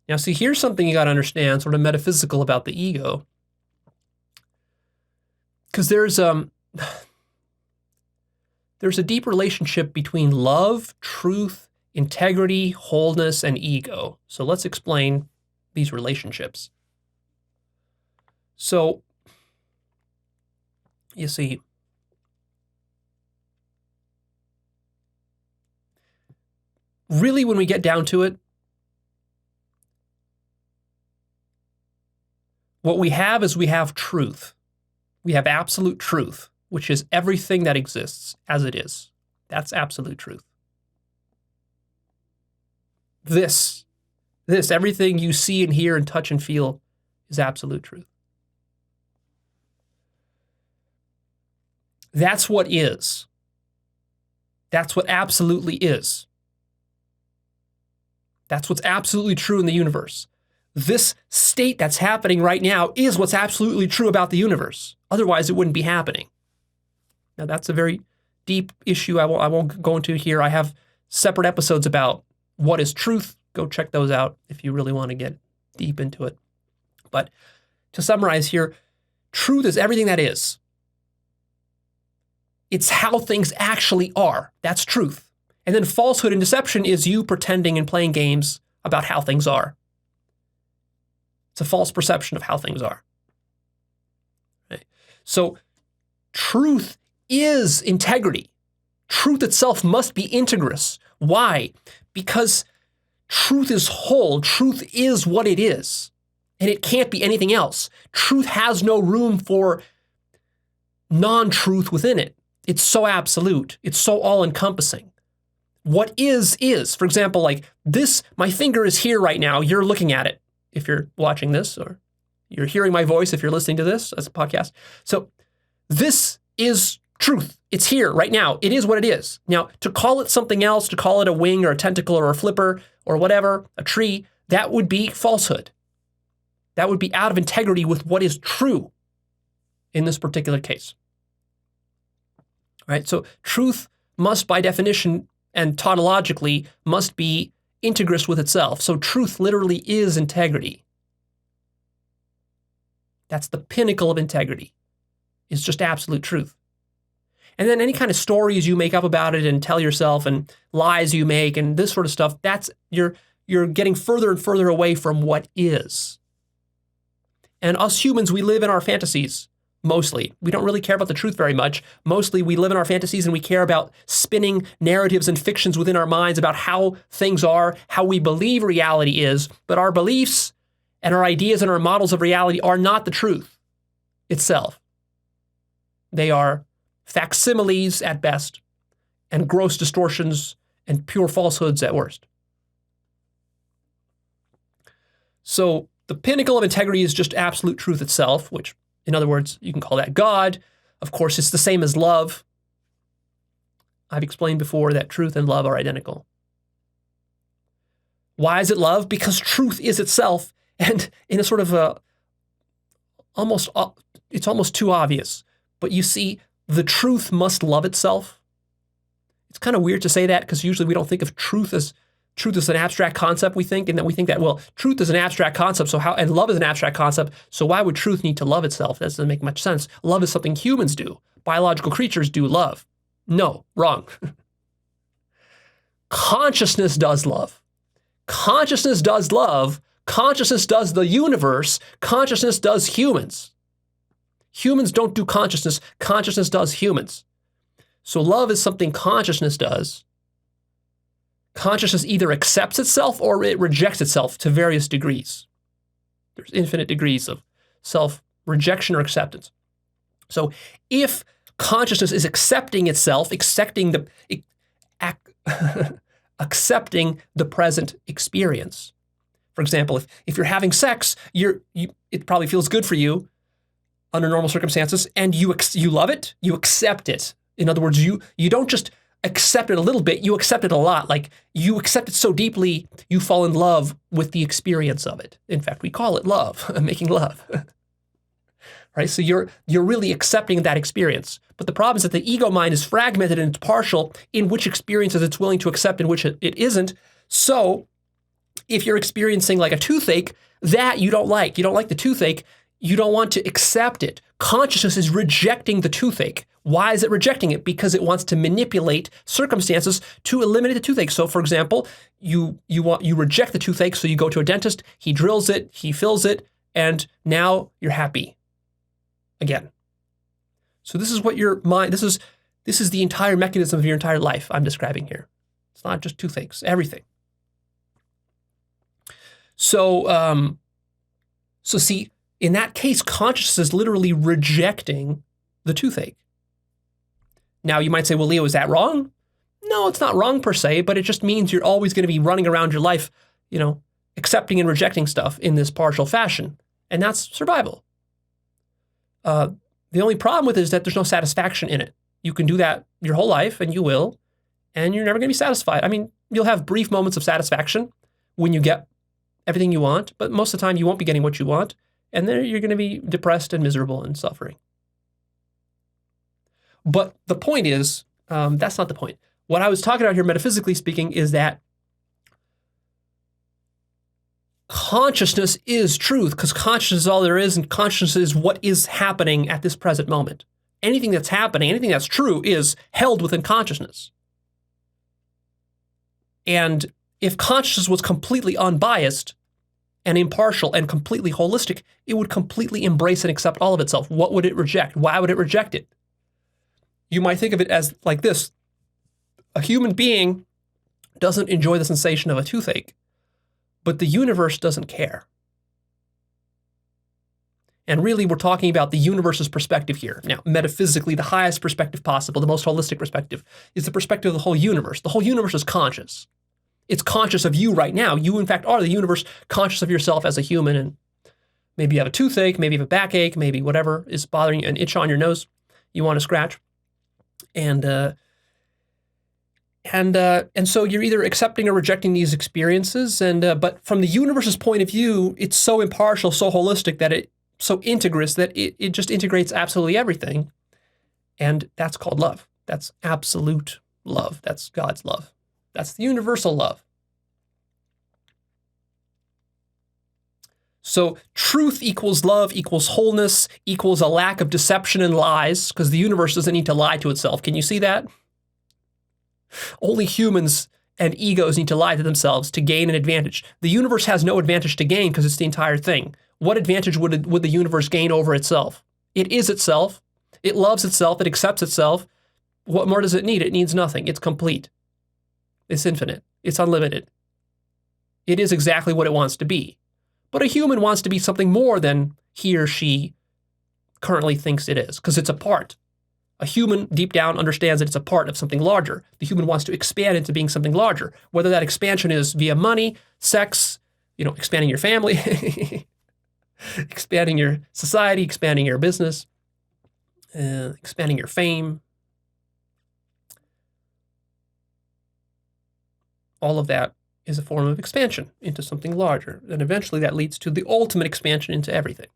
Now, see, here's something you got to understand, sort of metaphysical about the ego. Because there's a deep relationship between love, truth, integrity, wholeness, and ego. So let's explain these relationships. So, you see, really when we get down to it, what we have is we have truth. We have absolute truth, which is everything that exists as it is. That's absolute truth. This, everything you see and hear and touch and feel is absolute truth. That's what is. That's what absolutely is. That's what's absolutely true in the universe. This state that's happening right now is what's absolutely true about the universe. Otherwise, it wouldn't be happening. Now, that's a very deep issue I won't go into here. I have separate episodes about what is truth. Go check those out if you really want to get deep into it. But to summarize here, truth is everything that is. It's how things actually are. That's truth. And then falsehood and deception is you pretending and playing games about how things are. It's a false perception of how things are. Right? So truth is integrity. Truth itself must be integrous. Why? Because truth is whole. Truth is what it is. And it can't be anything else. Truth has no room for non-truth within it. It's so absolute. It's so all-encompassing. What is. For example, like this, my finger is here right now. You're looking at it if you're watching this, or you're hearing my voice if you're listening to this as a podcast. So this is truth. It's here right now. It is what it is. Now, to call it something else, to call it a wing or a tentacle or a flipper or whatever, a tree, that would be falsehood. That would be out of integrity with what is true in this particular case. Right? So truth must, by definition and tautologically, must be integrous with itself. So truth literally is integrity. That's the pinnacle of integrity. It's just absolute truth. And then any kind of stories you make up about it and tell yourself and lies you make and this sort of stuff, that's you're getting further and further away from what is. And us humans, we live in our fantasies. Mostly. We don't really care about the truth very much. Mostly we live in our fantasies and we care about spinning narratives and fictions within our minds about how things are, how we believe reality is. But our beliefs and our ideas and our models of reality are not the truth itself. They are facsimiles at best and gross distortions and pure falsehoods at worst. So the pinnacle of integrity is just absolute truth itself, which, in other words, you can call that God. Of course, it's the same as love. I've explained before that truth and love are identical. Why is it love? Because truth is itself, and in a sort of it's almost too obvious. But you see, the truth must love itself. It's kind of weird to say that because usually we don't think of truth as an abstract concept, we think, and that we think that, well, truth is an abstract concept, and love is an abstract concept, so why would truth need to love itself? That doesn't make much sense. Love is something humans do. Biological creatures do love. No, wrong. Consciousness does love. Consciousness does love. Consciousness does the universe. Consciousness does humans. Humans don't do consciousness. Consciousness does humans. So love is something consciousness does. Consciousness either accepts itself or it rejects itself to various degrees. There's infinite degrees of self-rejection or acceptance. So if consciousness is accepting itself, accepting the present experience. For example, if you're having sex, it probably feels good for you under normal circumstances, and you love it, you accept it. In other words, you don't just accept it a little bit, you accept it a lot. Like you accept it so deeply, you fall in love with the experience of it. In fact, we call it love, making love. Right? So you're really accepting that experience. But the problem is that the ego mind is fragmented and it's partial in which experiences it's willing to accept and which it isn't. So if you're experiencing like a toothache, that you don't like the toothache, you don't want to accept it. Consciousness is rejecting the toothache. Why is it rejecting it? Because it wants to manipulate circumstances to eliminate the toothache. So for example, you reject the toothache, so you go to a dentist, he drills it, he fills it, and now you're happy again. So this is what your mind, this is the entire mechanism of your entire life I'm describing here. It's not just toothaches, everything. So see, in that case, consciousness is literally rejecting the toothache. Now you might say, well, Leo, is that wrong? No, it's not wrong per se, but it just means you're always going to be running around your life, accepting and rejecting stuff in this partial fashion. And that's survival. The only problem with it is that there's no satisfaction in it. You can do that your whole life, and you will, and you're never going to be satisfied. I mean, you'll have brief moments of satisfaction when you get everything you want, but most of the time you won't be getting what you want, and then you're going to be depressed and miserable and suffering. But the point is, that's not the point. What I was talking about here, metaphysically speaking, is that consciousness is truth, because consciousness is all there is, and consciousness is what is happening at this present moment. Anything that's happening, anything that's true is held within consciousness. And if consciousness was completely unbiased and impartial and completely holistic, it would completely embrace and accept all of itself. What would it reject? Why would it reject it? You might think of it as like this. A human being doesn't enjoy the sensation of a toothache, but the universe doesn't care. And really, we're talking about the universe's perspective here. Now, metaphysically, the highest perspective possible, the most holistic perspective, is the perspective of the whole universe. The whole universe is conscious. It's conscious of you right now. You, in fact, are the universe, conscious of yourself as a human. And maybe you have a toothache, maybe you have a backache, maybe whatever is bothering you, an itch on your nose you want to scratch. And so you're either accepting or rejecting these experiences. But from the universe's point of view, it's so impartial, so holistic, that so integrous that it just integrates absolutely everything. And that's called love. That's absolute love. That's God's love. That's the universal love. So truth equals love equals wholeness equals a lack of deception and lies, because the universe doesn't need to lie to itself. Can you see that? Only humans and egos need to lie to themselves to gain an advantage. The universe has no advantage to gain because it's the entire thing. What advantage would the universe gain over itself? It is itself. It loves itself. It accepts itself. What more does it need? It needs nothing. It's complete. It's infinite. It's unlimited. It is exactly what it wants to be. But a human wants to be something more than he or she currently thinks it is, because it's a part. A human deep down understands that it's a part of something larger. The human wants to expand into being something larger, whether that expansion is via money, sex, expanding your family, expanding your society, expanding your business, expanding your fame. All of that is a form of expansion into something larger. And eventually that leads to the ultimate expansion into everything.